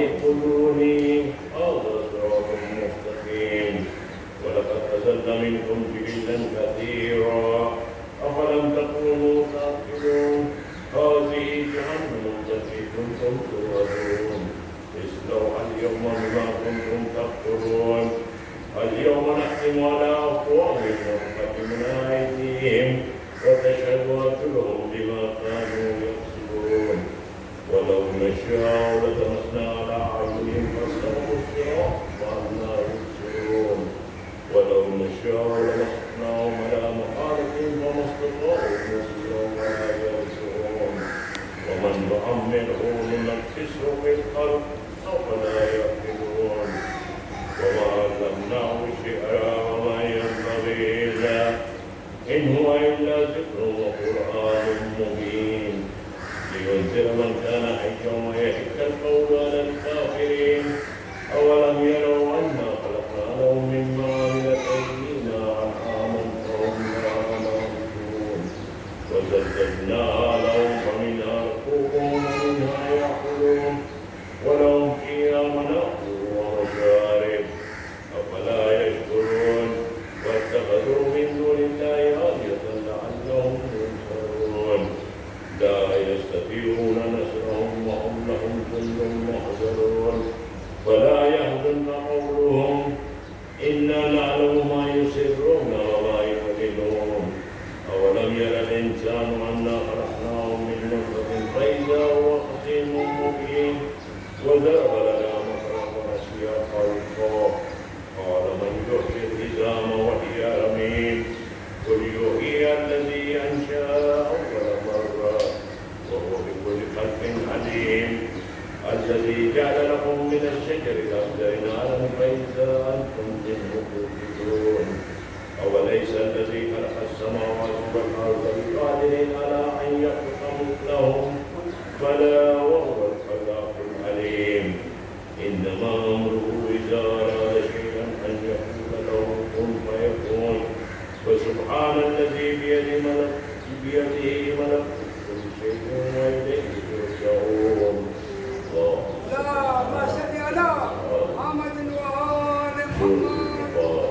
اعبدوني هذا صراط مستقيم ولقد أرسلنا منكم جبلا كثيرا أفلم تكونوا تعقلون هذه جهنم التي كنتم توعدون اصلوها اليوم بما كنتم تكفرون اليوم نختم على أفواههم وتكلمنا أيديهم وتشهد أرجلهم بما كانوا يكسبون ولو نشاء لطمسنا على أعينهم فاستبقوا الصراط فأنى يبصرون ولو نشاء لمسخناهم على مقالتهم فما استطاعوا نصيرا ولا يرجعون ومن نعمره ننكسه في الخلق أفلا يعقلون وما علمناه الشعر وما ينبغي له إن هو إلا ذكر وقرآن مبين لينذر من كان حيا ويحق القول على الكافرين أولم يروا أنا خلقنا لهم مما عملت أيدينا أنعاما فهم لها مالكون وزلزلناها لهم فمنها ركوبهم ومنها يأكلون ولهم فيها منافع ومشارب أفلا يشكرون واتخذوا من دون الله آلهة لعلهم ينصرون لا يستطيعون نصرهم وهم لهم جند محضرون ولا يحزنك قولهم إنا نعلم ما يسرون وما يعلنون أولم ير الإنسان أنا خلقناه من نطفة فإذا هو خصيم مبين وضرب لنا مثلا ونسي خلقه قال من يحيي العظام وهي رميم قل يحيي الذي أنشأها أول مرة وهو بكل خلق عليم الذي جعل لكم من الشجر الأخضر نارا فإذا أنتم منه توقدون أوليس الذي خلق السماوات والأرض بقادر على أن يخلق مثلهم بلى وهو الخلاق العليم إنما أمره إذا أراد شيئا أن يقول له كن فيكون فسبحان الذي بيده ملك كل شيء وإليه ترجعون اللهم صل على محمد وآل محمد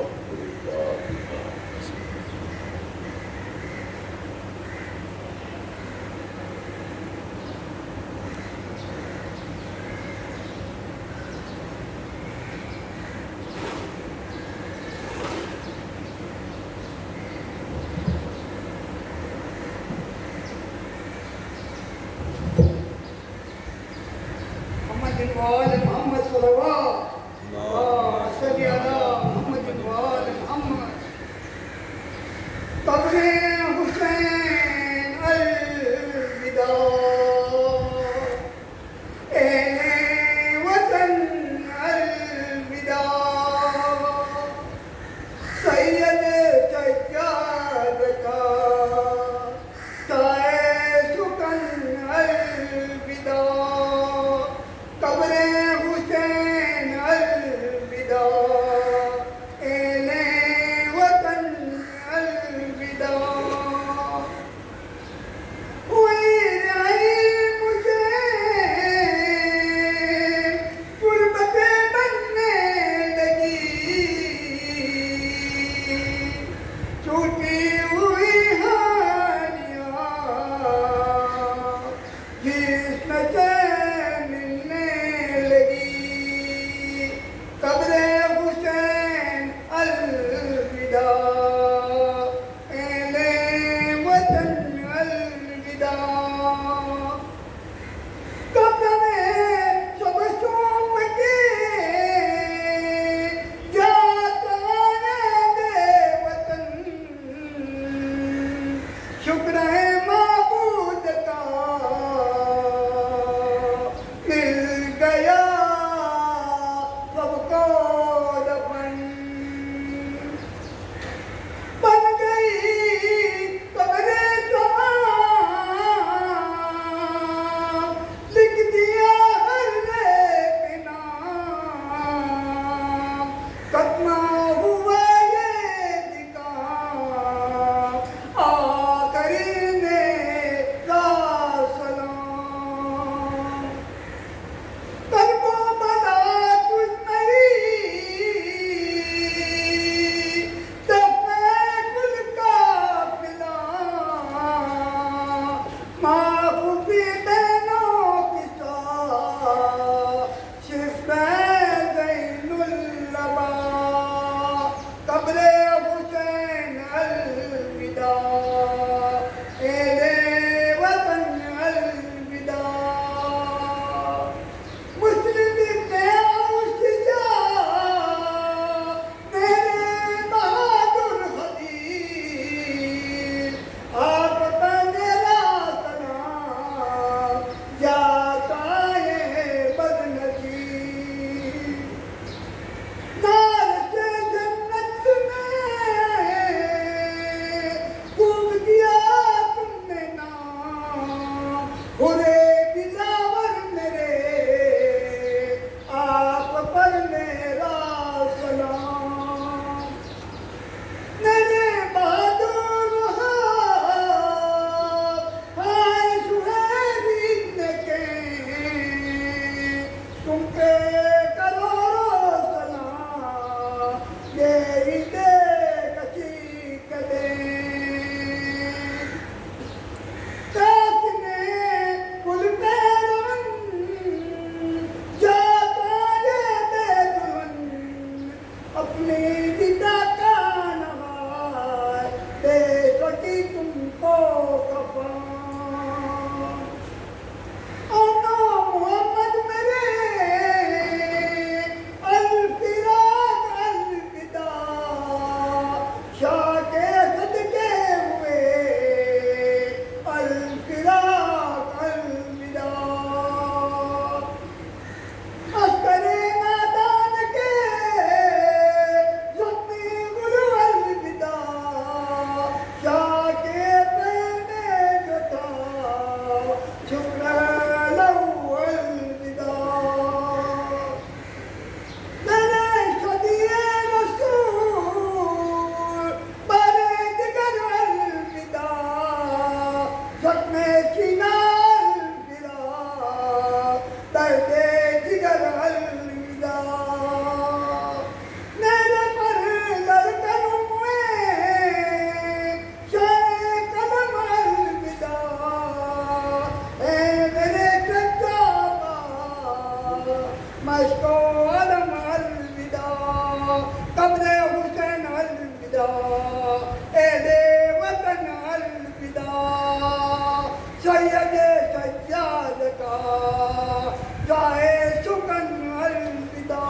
जाए सुकन अलविदा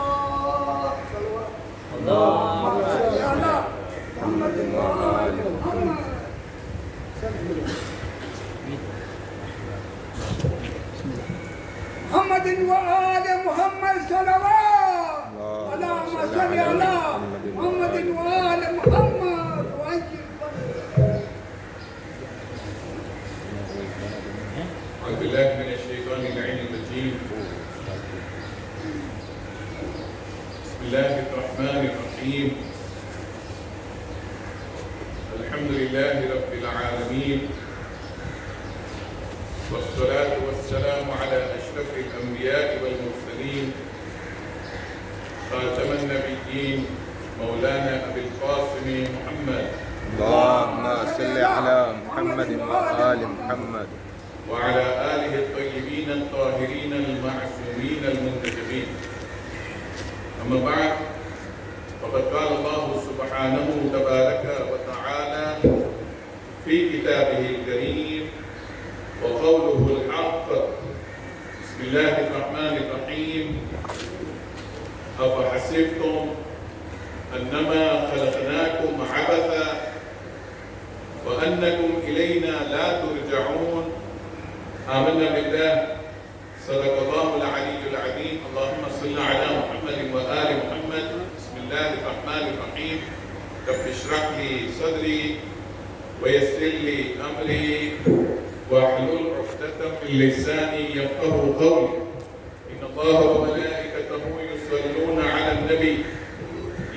अल्लाहुम्मा सल्ली अला मुहम्मद व आले Muhammad محمد وآل محمد صلوات اللهم صل على محمد وآل محمد وعجل أعوذ بالله من الشيطان اللعين الرجيم بسم الله الرحمن الرحيم الحمد لله رب العالمين والصلاة والسلام على أشرف الأنبياء والمرسلين خاتم النبيين مولانا أبي القاسم محمد اللهم صل على محمد وآل محمد وعلى آله الطيبين الطاهرين المعصومين المنتجبين أما بعد فقد قال الله سبحانه تبارك وتعالى في كتابه الكريم وقوله الحق بسم الله الرحمن الرحيم أفحسبتم أنما خلقناكم عبثا وأنكم إلينا لا ترجعون آمنا بالله صدق الله العلي العظيم اللهم صل على محمد وآل محمد بسم الله الرحمن الرحيم رب اشرح لي صدري ويسر لي أمري واحلل عقدة من لساني يفقه قولي إن الله وملائكته يصلون على النبي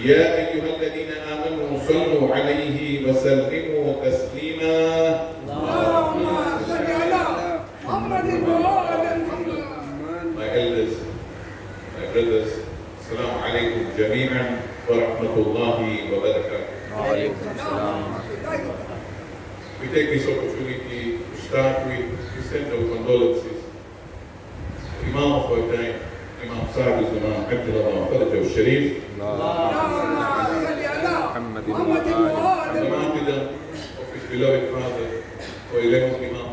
يا أيها الذين آمنوا صلوا عليه وسلموا تسليما اللهم صل على محمد وآل محمد My elders, my brothers, Assalamu alaikum jami'an wa rahmatullahi wa barakatuh. وعليكم السلام. We take this opportunity to start with to send our condolences to Imam of our time, Imam Sa'd Imam Abdullah Faraj al-Sharif, اللهم صل على محمد محمد وآل وآل the محمد martyrdom of his beloved father, our 11th Imam,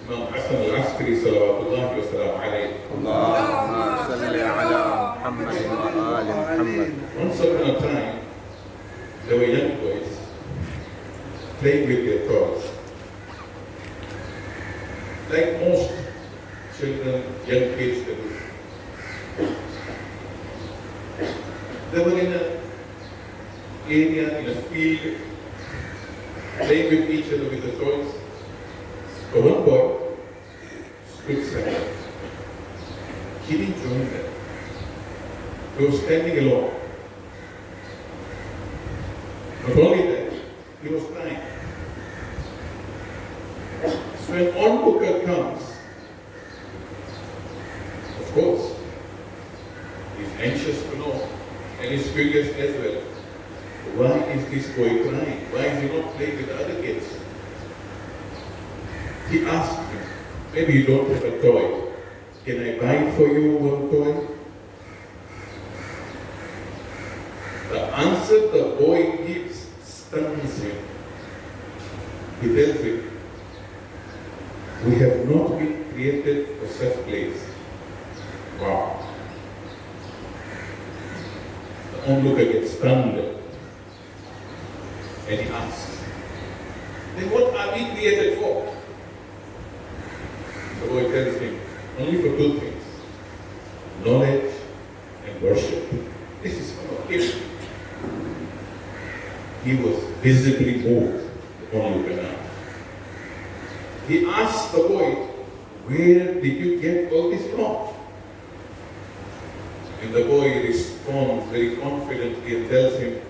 Imam Al-Hasan Al-Askaree, salawatullahi wa salam alayhi. اللهم صل على محمد وآل محمد. Once upon a time, there were young boys playing with their toys. Like most children, young kids do. They were in an area, in a field, playing with each other with the toys. But one boy stood silent. He didn't join them. He was standing alone. Not only that, he was crying. So when onlooker comes, of course, he's anxious to know, and he's curious as well. Why is this boy crying? Why is he not playing with the other kids? He asked him, maybe you don't have a toy. Can I buy for you one toy? The answer the boy gives stuns him. He tells him, we have not been created for such place. Wow. The onlooker gets stunned. And he asks, then what are we created for? The boy tells him, only for two things. Knowledge and worship. This is for him. He was visibly moved, the onlooker now. He asked the boy, where did you get all this from? And the boy responds very confidently and tells him,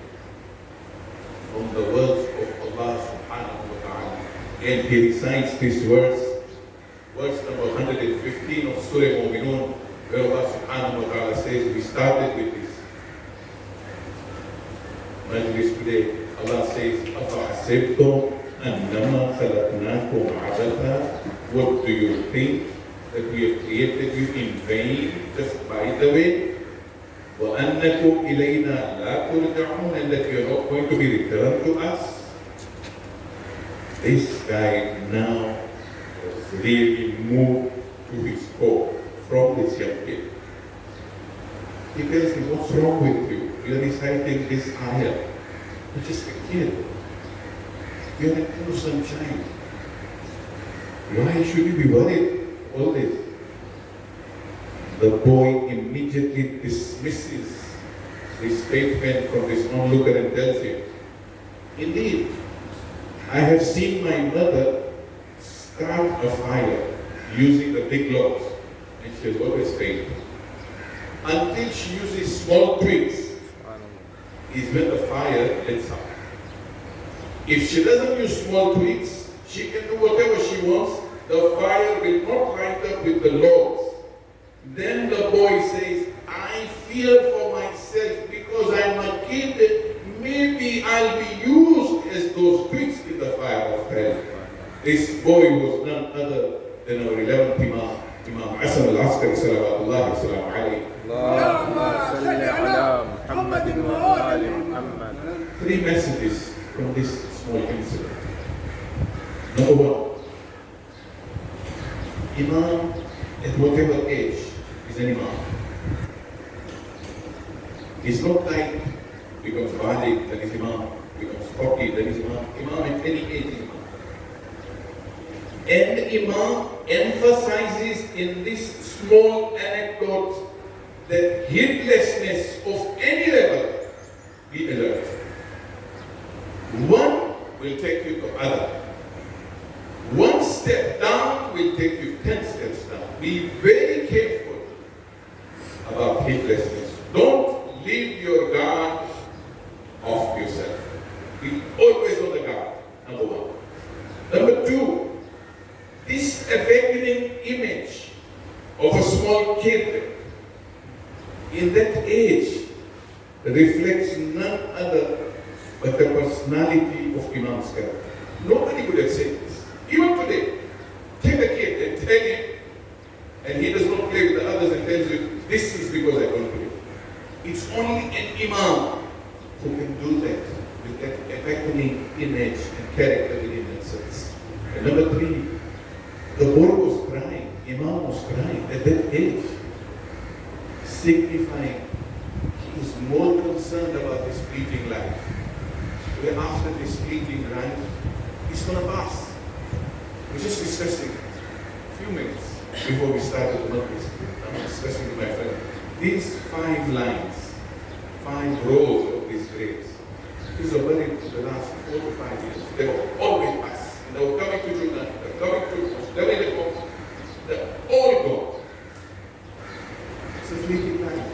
from the words of Allah subhanahu wa ta'ala. And he recites this verse number 115 of Surah Mu'minun, where Allah subhanahu wa ta'ala says, we started with this Majlis today. Allah says, أَفَحْسِبْتُمْ أَنَّمَا خَلَقْنَاكُمْ عَبَثًا. What do you think? That we have created you in vain, just by the way? وَأَنَّكُمْ إِلَيْنَا لَا تُرْجَعُونَ. And that you are not going to be returned to us. This guy now was really moved to his core. from this young kid. He tells him, what's wrong with you? You're reciting this ayah. You're just a kid. You're an innocent child. Why should you be worried all this? The boy immediately dismisses this statement from this onlooker and tells him, indeed, I have seen my mother start a fire using the big logs, and she has always failed. Until she uses small twigs, is when the fire lets up. If she doesn't use small twigs, she can do whatever she wants, the fire will not light up with the logs. Then the boy says, I fear for myself because I'm a kid, maybe I'll be used as those twigs in the fire of hell. This boy was none other than our 11th Imam, Imam Al-Askaree salawatullahi wa salamu alayhi. Allahumma salli ala Muhammadin wa ali Muhammad. 3 messages from this small incident. Number 1, Imam at whatever age is an Imam. It's not like becomes Balik, that is Imam, becomes 40, that is Imam. Imam at any age is Imam. And Imam emphasizes in this small anecdote that heedlessness of any level, be alert. One will take you to other. One step down will take you 10 steps down. Be very careful about heedlessness. Don't leave your guard off yourself. Be always on the guard, number 1. Number 2, this awakening image of a small kid in that age reflects none other but the personality of Imam's character. Nobody would have said this. Even today, take a kid and tell him, and he does not play with the others and tells you, this is because I don't play. It's only an Imam who can do that with that awakening image and character within themselves. And number 3, the boy was crying, Imam was crying at that age, signifying he is more concerned about this fleeting life. Where after this fleeting life, he's going to pass. We're just discussing a few minutes before we started the Majlis. I'm discussing with my friend. These 5 lines, 5 rows of these graves, these are buried for the last 4 to 5 years. They were always us. And they were coming to Judah, they're coming to us, they're all gone. It's a fleeting life.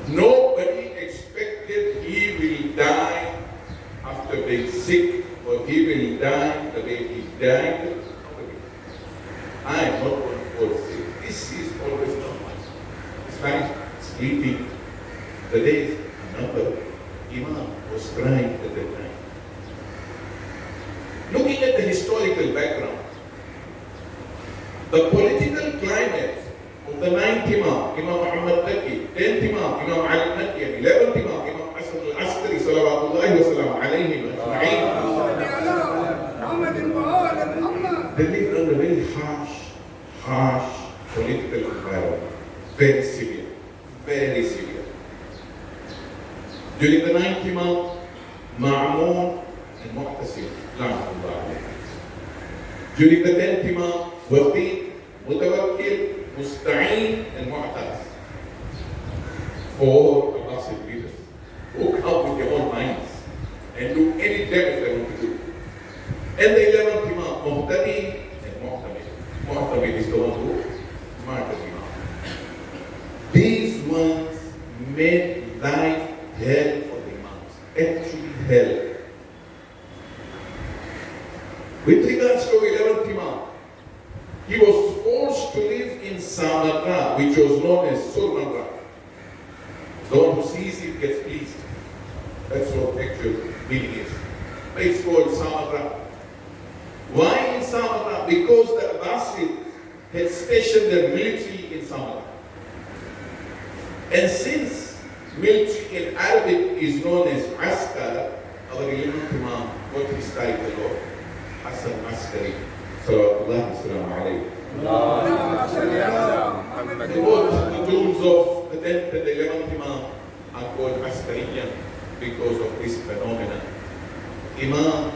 Nobody expected he will die after being sick, or he will die the way he died. I am not going to fall sick. This is always normal. It's like sleeping. The days are numbered. Imam was crying at that time. Looking at the historical background, the political climate of the 9th Imam, Imam Al-Hasan, 10th Imam, Imam Al-Makki, 11th Imam, Imam Al-Askaree, salawatullahi wa salamu alayhi wa ajma'in. They lived under a very harsh political environment. Very severe. Very severe. During the 9th Imam, Ma'mun and Muhtasim, during the 10th Imam, Waqi, Mutawakkil, Musta'in and Mu'taz. 4 Abbasid leaders who come with their own minds and do any damage they want to do. And the 11th Imam, Muhtadi and Muhtamid. Muhtamid is the one who murdered Imam. These ones made life hell for the Imams. Actually hell. With regards to 11th Imam, he was forced to live in Samarra, which was known as Surmarra. The one who sees it gets pleased. That's what actual meaning is. But it's called Samarra. Why in Samarra? Because the Abbasids had stationed their military in Samarra. And since military in Arabic is known as Askar, our 11th Imam got his title of Hasan Askari. Salawatullahi wa salamu alayhi. محمد The tombs of the 10th and the 11th Imam are called Askaree because of this phenomenon. Imam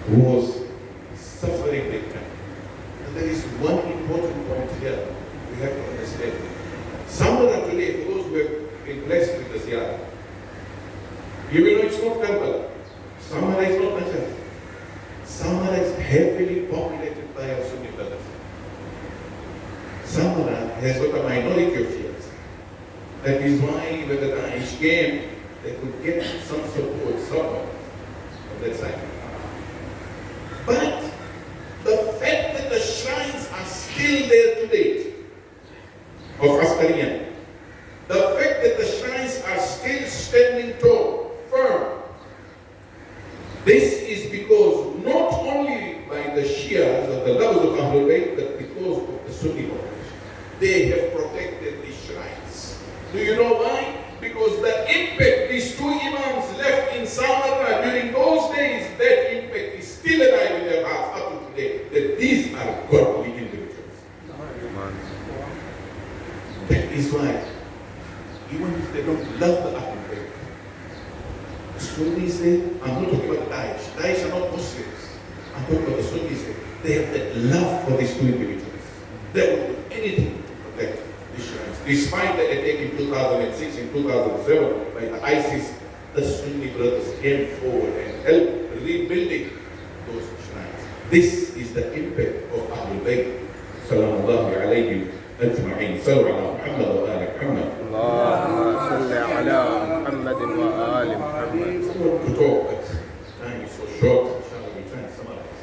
was suffering big time. And there is one important point here we have to understand. Samara today, for those who have been blessed with the Ziyarah, you will know it's not Karbala. Samara is not Najaf. Samara is heavily populated by our Sunni brothers. Samara has got a minority of Shias. That is why when the Daesh came, they could get some support somewhere on that side. But the fact that the shrines are still there today of Askaree, the fact that the shrines are still standing tall, firm, this is because not only by the Shias or the lovers of Ahlul Bayt, but because of the Sunni population. They have protected these shrines. Do you know why? Because the impact these two Imams left in Samarra during those days, that impact is still alive in their hearts up to today, that these are godly individuals. That is why, even if they don't love the Ahlul Bayt, the Sunnis say, I'm not talking about Daesh. Daesh are not Muslims. I'm talking about the Sunnis. They have that love for these two individuals. They will do anything to protect these shrines. Despite the attack in 2006 and 2007 by the ISIS, the Sunni brothers came forward and helped rebuilding those shrines. This is the impact of Ahlul Bayt. Sallallahu alayhi ajma'in. Sallu ala Muhammad wa ala Muhammad. اللهم صل على محمد وآل محمد. It's not to talk, but time is so short. Inshallah, we try and summarize.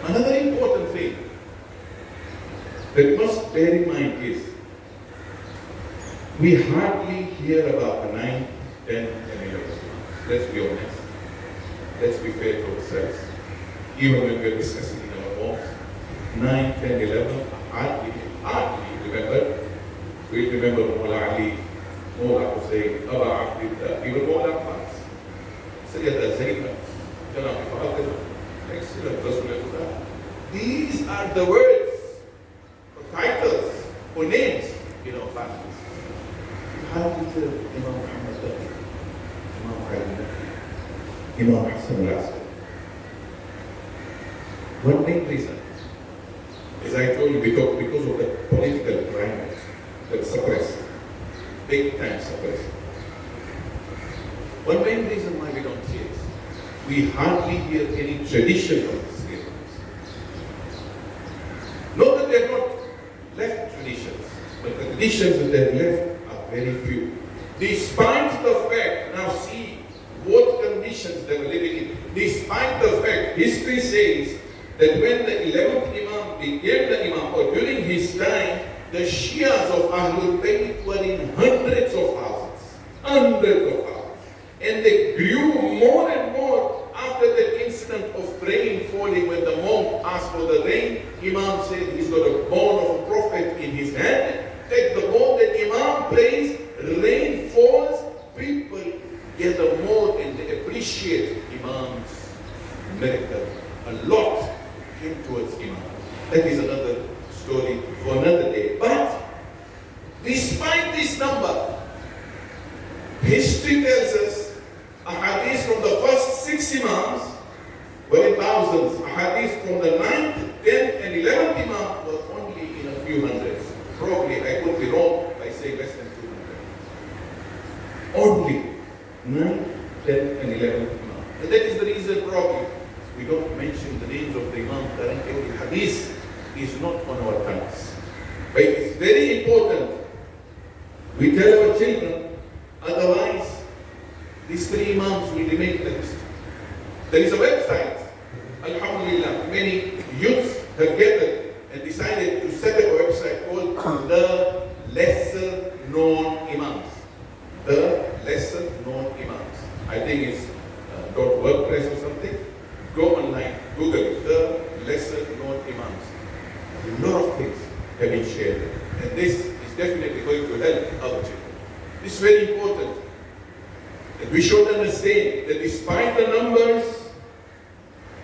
Another important thing that we must bear in mind is we hardly hear about the 9th, 10th, and 11th. Let's be honest. Let's be fair to ourselves. Even when we're discussing in our homes, 9th, 10th, 11th, hardly remember. We remember Mulla Ali, Mulla Husayn, Aba Abdullah, even Mulla Abbas, Sajjad Zainab, Janab Fatima, excellent Rasulullah. These are the words, or titles, or names in our families. How do you tell Imam Muhammad, Imam Ali, Imam Al-Hasan? One main reason, as I told you, because of the political climate that suppressed, big time suppressed. One main reason why we don't hear this, we hardly hear any tradition of this case. Not that they have not left traditions, but the traditions that they have left are very few. Despite the fact, now see what conditions they were living in, despite the fact, history says that when the 11th Imam became the Imam, or during his time, the Shias of Ahlul Bayt were in hundreds of thousands. And they grew more and more after that incident of rain falling. When the monk asked for the rain, Imam said he's got a bone of a prophet in his hand. Take the bone that Imam prays, rain falls, people gather more and they appreciate Imam's miracle. A lot came towards Imam. That is another story for another day. But despite this number, history tells us a hadith from the first 6 Imams were in thousands. A hadith from the 9th, 10th, and 11th Imam were only in a few hundreds. Probably I could be wrong by saying less than 200. Only 9th, 10th, and 11th Imam. And that is the reason probably we don't mention the names of the Imam currently. The hadith is not on our tongues. But it's very important we tell our children, otherwise these 3 Imams will remain in the history. There is a website, Alhamdulillah, many youths have gathered and decided to set up a website called The Lesser Known Imams. The Lesser Known Imams. I think it's .wordpress or something. Go online, Google it, The Lesser Known Imams. A lot of things have been shared. And this is definitely going to help our children. This is very important. That we should understand that despite the numbers,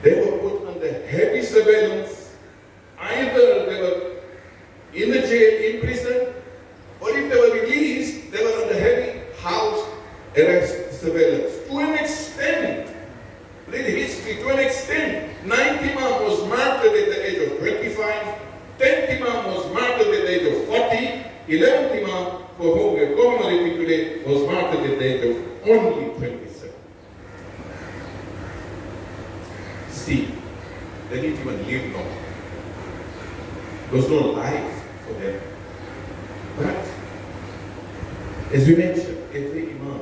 they were put under heavy surveillance. Either they were surveillance. To an extent, read history, to an extent, 9th Imam was martyred at the age of 25, 10th Imam was martyred at the age of 40, 11th Imam, for whom we are commemorating today, was martyred at the age of only 27. See, they didn't even live long. There was no life for them. But, as we mentioned, every Imam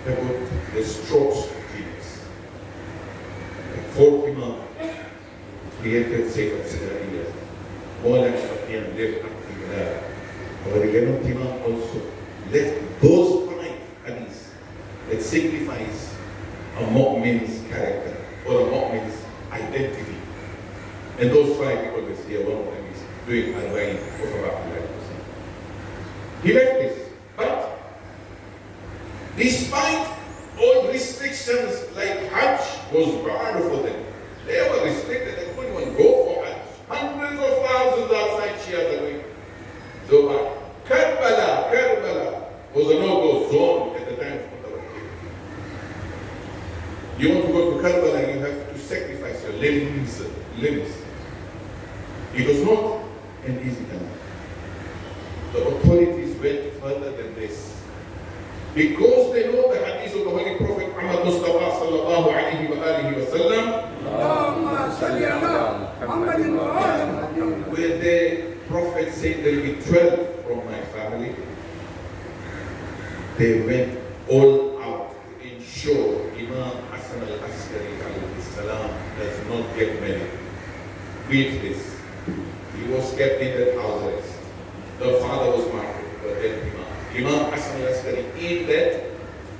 have got the strokes of genius. The 4th Imam created Sayyid al-Sidariya. Mola al-Fatihah left up to Yawm. Our 11th Imam also left those 5 hadiths that signifies a mu'min's character or a mu'min's identity. And those 5 we always hear, one of them is doing al-Bayn of Rabee. He left this, but despite all restrictions like Hajj was barred for them, they were restricted, they couldn't even go for Hajj. Hundreds of thousands outside Shia are going. So Karbala was a no-go zone at the time of Mutawakkil. You want to go to Karbala, you have to sacrifice your limbs. It was not an easy time. The authorities went further than this. Because they know the hadith of the Holy Prophet Muhammad Mustafa sallallahu alayhi wa alihi wa sallam, where the Prophet said there will be 12 from my family, they went all out to ensure Imam Al-Askaree alayhi salam does not get married. Read this. He was kept in that house arrest. The father was martyred, the dead Imam. Imam Hassan al-Askaree in that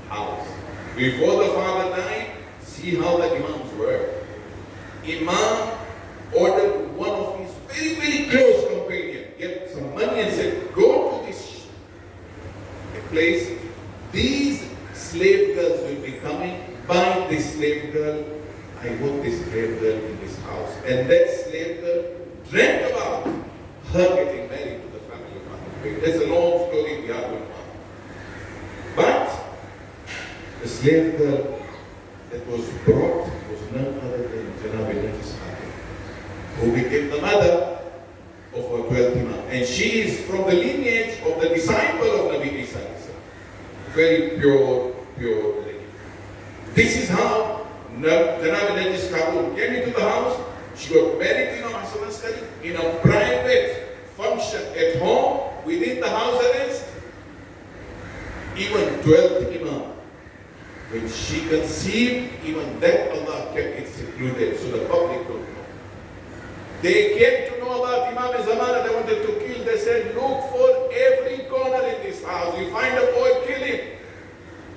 house. Before the father died, see how the Imams were. Imam ordered one of his very, very close companions, get some money and said, go to this place. These slave girls will be coming. Buy this slave girl. I want this slave girl in this house. And that slave girl dreamt about her getting married to the family of Amiralibhai. That's a long story we are going on. But the slave girl that was brought was none other than Nanji, who became the mother of our 12th Imam. And she is from the lineage of the disciple of Nabi Isa. Very pure lady. This is how Nanji came into the house. She got married to Imam Hassan al-Askaree in a private function at home within the house arrest. Even 12th Imam, when she conceived, even that Allah kept it secluded so the public don't know. They came to know about Imam Zamana, they wanted to kill. They said, look for every corner in this house. You find a boy, kill him.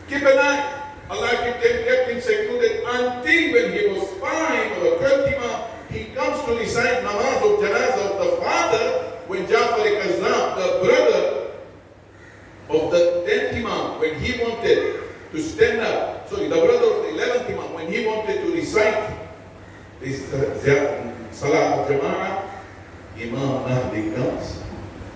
Keep an eye. Allah kept him secluded until when he was 5 or 12th Imam, he comes to recite namaz of janazah of the father when Jafar al-Kazzab, the brother of the 10th Imam, when he wanted to stand up, sorry, the brother of the 11th Imam, when he wanted to recite this Salah al-Jama'ah, Imam Mahdi comes,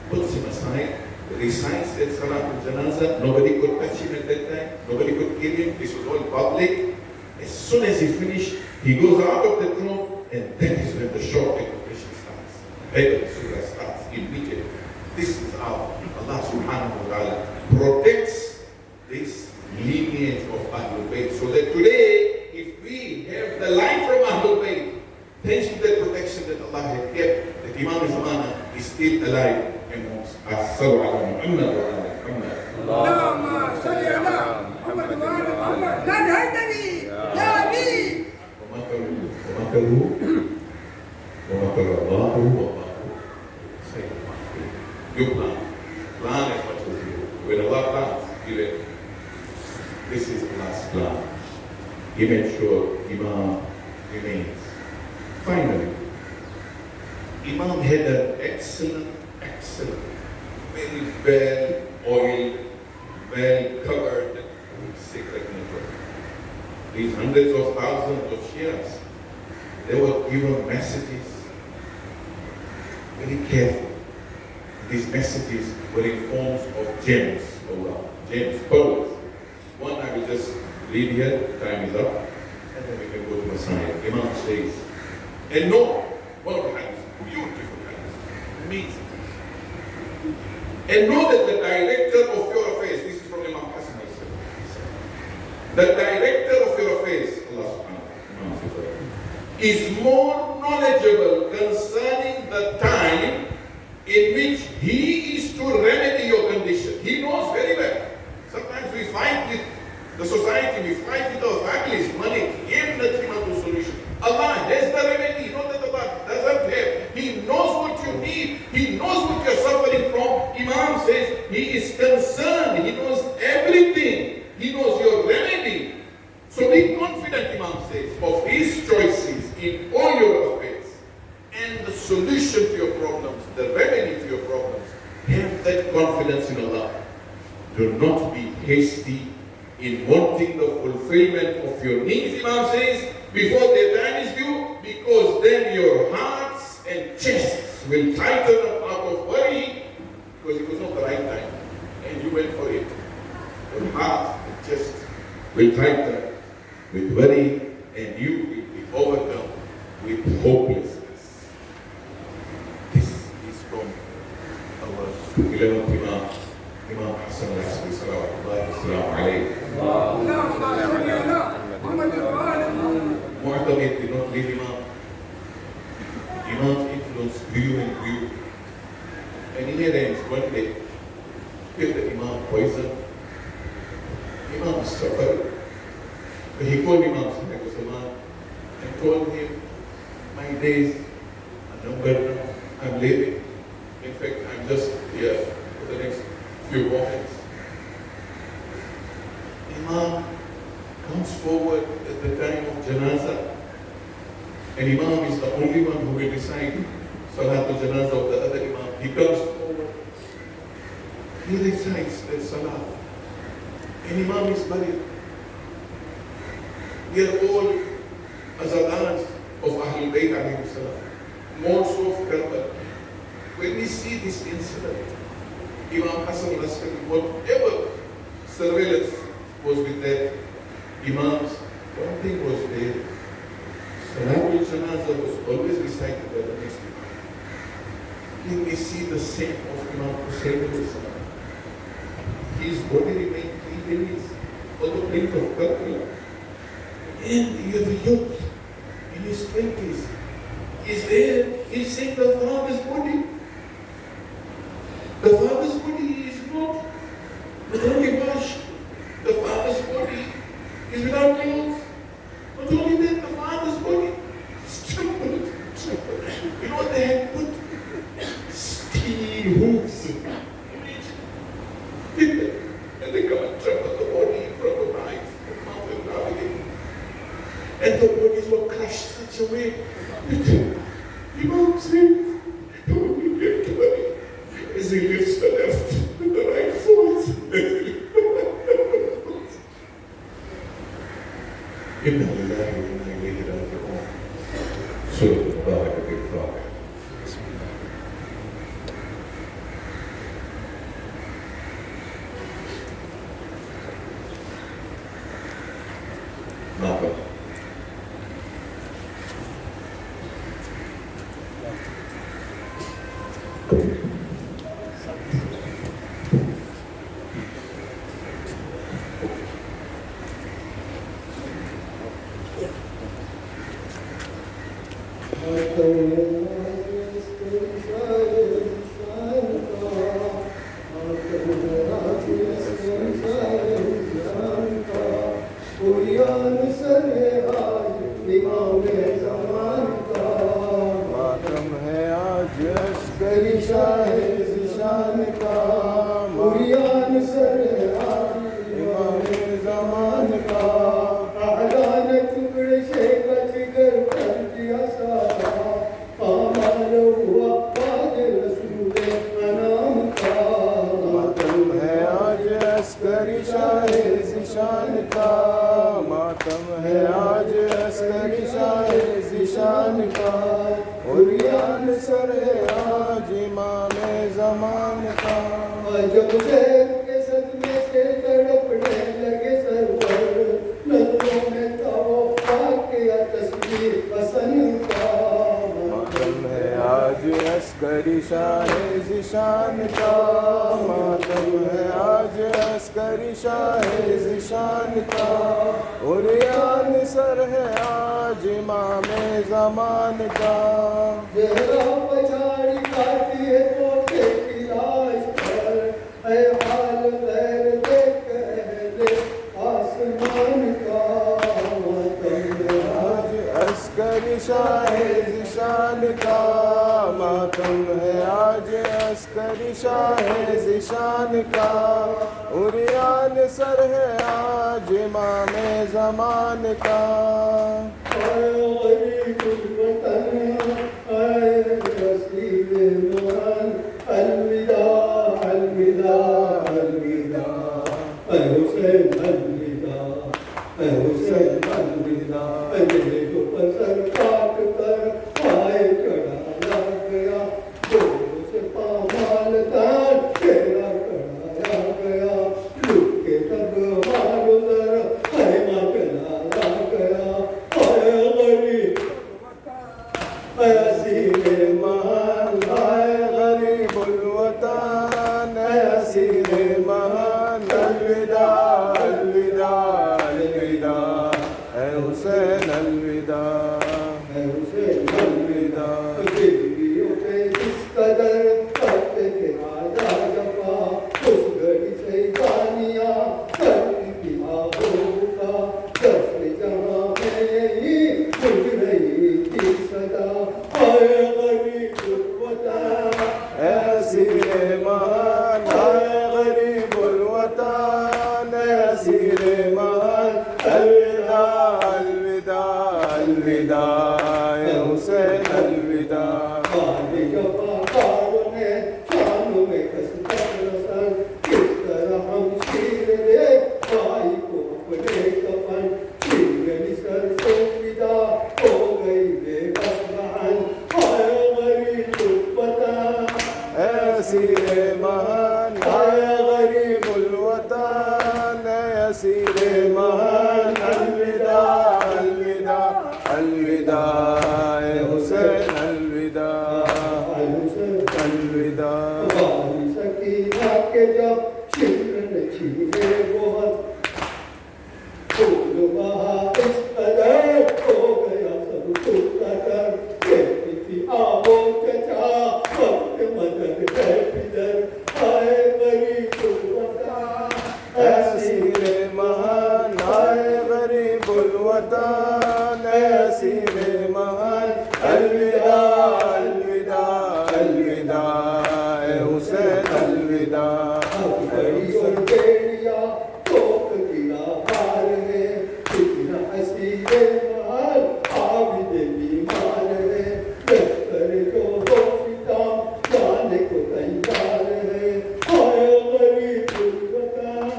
puts him aside, recites that Salah al-Janazah. Nobody could touch him at that time, nobody could kill him, this was all public. As soon as he finished, he goes out of the room, and that is when the short declaration starts. The surah starts immediately. This is how Allah subhanahu wa ta'ala protects this lineage of Ahlul Bayt. So that today, if we have the light from Ahlul Bayt, thanks to the protection that Allah has kept, that Imam Zamana is still alive amongst us. Sallu ala Muhammad wa ala Muhammad. Allahumma salli ala Muhammad wa ala Muhammad. La ilaha ya Ali. You plan as much as you do. When Allah plans, He will. This is Allah's plan. He made sure Imam remains. Finally, Imam had an excellent, very well oiled, well covered secret network. These hundreds of thousands of Shias, they were given messages, very careful. These messages were in forms of gems, pearls. will just read here, time is up, and then we can go to Messiah. Imam says, and know, one of the hadiths, beautiful hadith, amazing. And know that the director of your affairs, this is from Imam Al-Hasan, the director of your affairs, Allah subhanahu wa ta'ala, is more knowledgeable concerning the time in which he is to remedy your condition. He knows very well. Sometimes we fight with the society, we fight with our families, money, nothing to solution. Allah has the remedy. Not that Allah doesn't have. He knows what you need. He knows what you're suffering from. Imam says he is concerned. He knows everything. He knows your remedy. So be confident, Imam says, of his choices in all your affairs. And the solution to your problems, the remedy to your problems. Have that confidence in Allah. Do not be hasty in wanting the fulfillment of your needs, Imam says, before their time is due, because then your hearts and chests will tighten up out of worry, because it was not the right time, and you went for it. Your heart and chest will tighten with worry, and you will be overcome with hopelessness. This is from our 11th Imam, Imam Al-Hasan al-Askaree, sallallahu alayhi. Mu'tamid did not leave Imam. Imam's influence grew and grew. And he arranged one day, give the Imam poison. Imam suffered. But he called Imam Sallallahu and told him, my days are numbered now. I'm leaving. In fact, I'm just here for the next few moments. Imam comes forward at the time of Janazah, and Imam is the only one who will recite Salatul Janazah of the other Imam. He comes forward, he recites that Salah, and Imam is buried. We are all azadans of Ahlul-Bayt alayhi salam, more so of Karbala. When we see this incident, Imam Hasan al-Askaree, whatever surveillance was with that Imams, one thing was there. Salatul Janazah was always recited by the next Imam. Then we see the same of Imam Husayn alayhi salam. His body remained 3 days on the brink of Karbala. And you have a youth in his 20s. He's there, he's seeing the father's body. The father's body is not only washed. The father's body is without clothes. Not only that, the father's body is trampled. You know what they had put? Steel hooves in it. And they come and trample the body in front of eyes, the mouth and Rabee. And the bodies were crushed such a way that Imam said, don't you get to worry. As he lifts the left, and the right falls. Inna lillahi wa inna ilayhi raji'un. Surah Labbayka Ya Mahdi. Matam. जब से सदमे से तड़पने लगे server शान का मातम है आज अस्करी शाह ज़िशान का। उरियान सर है आज इमाम ज़मान का। जरा पछाड़ी खाती है पोते की लाश पर, ऐ हाल गैर देख अहले आसमान का। आज अस्करी शाह ज़िशान का मातम है आज अस्करी शाह ज़िशान का। उरियान सर है आज इमाम ज़मान का। अलविदा अलविदा अलविदा ऐ हुसैन अलविदा ऐ हुसैन अलविदा। मेरे को पसर काट कर पाए चढ़ा लग गया, जोर से पामाल दान तेरा कढ़ाया गया। लुट के तब मारो जरा हैमा चलाया गया। आए गरीब ऐ असीरे महान, आए गरीबुल वतन ऐ असीरे महान। अलविदा अलविदा अलविदा ऐ हुसैन अलविदा ऐ हुसैन अलविदा। जिंदगियों पे जिस कदर करते थे आजा जफा, उस घड़ी से जानिया करती थी आबों का। दस्ते जहां में यही गुज रही थी सदा। आए गरीब वतन ऐ असीरे महान, आए गरीबुल वतन ऐ असीरे महान। अलविदा अलविदा अलविदा ऐ हुसैन अलविदा। काले जफाकारों ने शानों में कसरत रसन, किस तरह हम शीर दे भाई को अपने कफन। शीरनी सर से विदा हो गई बेबस बहन। आए गरीब वतन ऐ असीरे महान, आए गरीबुल वतन ऐ असीरे महान। अलविदा अलविदा अलविदा ऐ हुसैन अलविदा अलविदा। वाली सकीना के जब शिक्र न छीने बहुत, फूल बहा इस कदर हो गया सब कुछ कदर। कहती थी आओ चचा वक्त मदद है किधर। आए गरीब वतन ऐ असीरे महान, आए गरीबुल वतन ऐ असीरे महान। अलविदा अलविदा अलविदा ऐ हुसैन अलविदा। बड़ी और बेड़िया तोप गिरा हार है, कितना हसीरे माल आबिदे बीमार है। लश्कर जो हो सितम जाने को तैयार है। आए गरीब वतन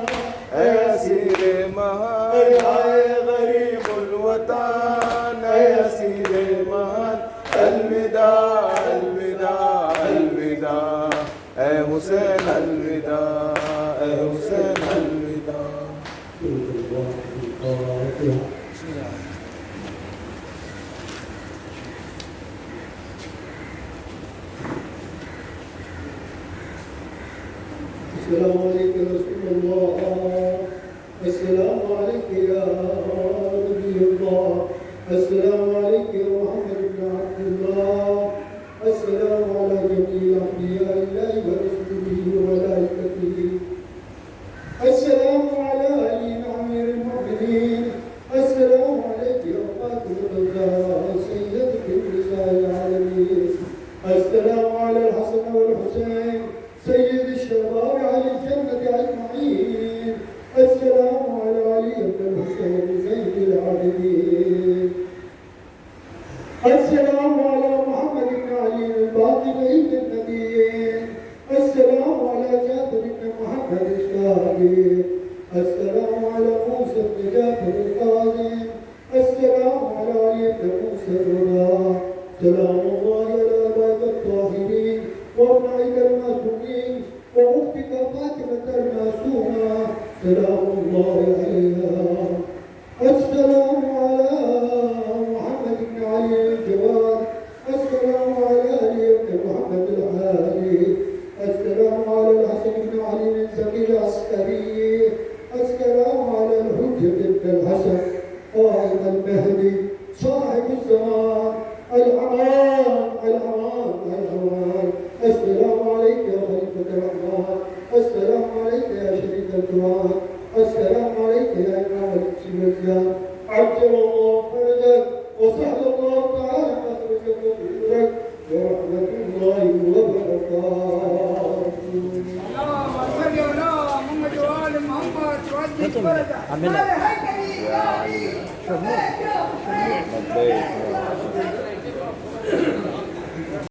ऐ असीरे महान, आए गरीबुल वतन ऐ असीरे महान। अलविदा अलविदा अलविदा ऐ हुसैन अलविदा ऐ हुसैन अलविदा। अस्सलामु अलैकुम रसूलुल्लाह, अस्सलामु अलैकुम या नबीयुल्लाह, अस्सलामु अलैकुम या मुहम्मद इब्न अब्दुल्लाह, अस्सलामु अला जमील अंबियाइल्लाहि व रसूलिही व मलाइकतिही, अस्सलामु अला अली अमीरुल मुमिनीन, अस्सलामु अलैकुम या फातिमतुल ज़हरा सय्यदतुन निसाइल आलमीन, अस्सलामु अला अल-हसन वल हुसैन सय्यद الشباب على الجنة أجمعين، السلام على علي بن الحسين زين العابدين، السلام على محمد بن علي الباقر عيد النبيين، السلام على جابر بن محمد الشهادي، السلام على موسى بن جابر القاضي، السلام على علي بن موسى الرضا، سلام الله على أبائك الطاهرين وابنائك المعصومين وأختك فاطمة المعصومة، سلام الله عليها، السلام على محمد بن علي الجواد، السلام على علي بن محمد الحالي، الحسن قائد المهدي صاحب الزمان الأمان الأمان الأمان. السلام عليك يا خليفة الرحمن، السلام عليك يا شريك القرآن، السلام عليك يا إمام الإسلام. عجل الله فرجك وسهل الله تعالى مخرجك وأجرك ورحمة الله وبركاته. اللهم صل على محمد وآل محمد وعجل فرجك. هذا هيكلي يا علي. لبيك يا حسين. لبيك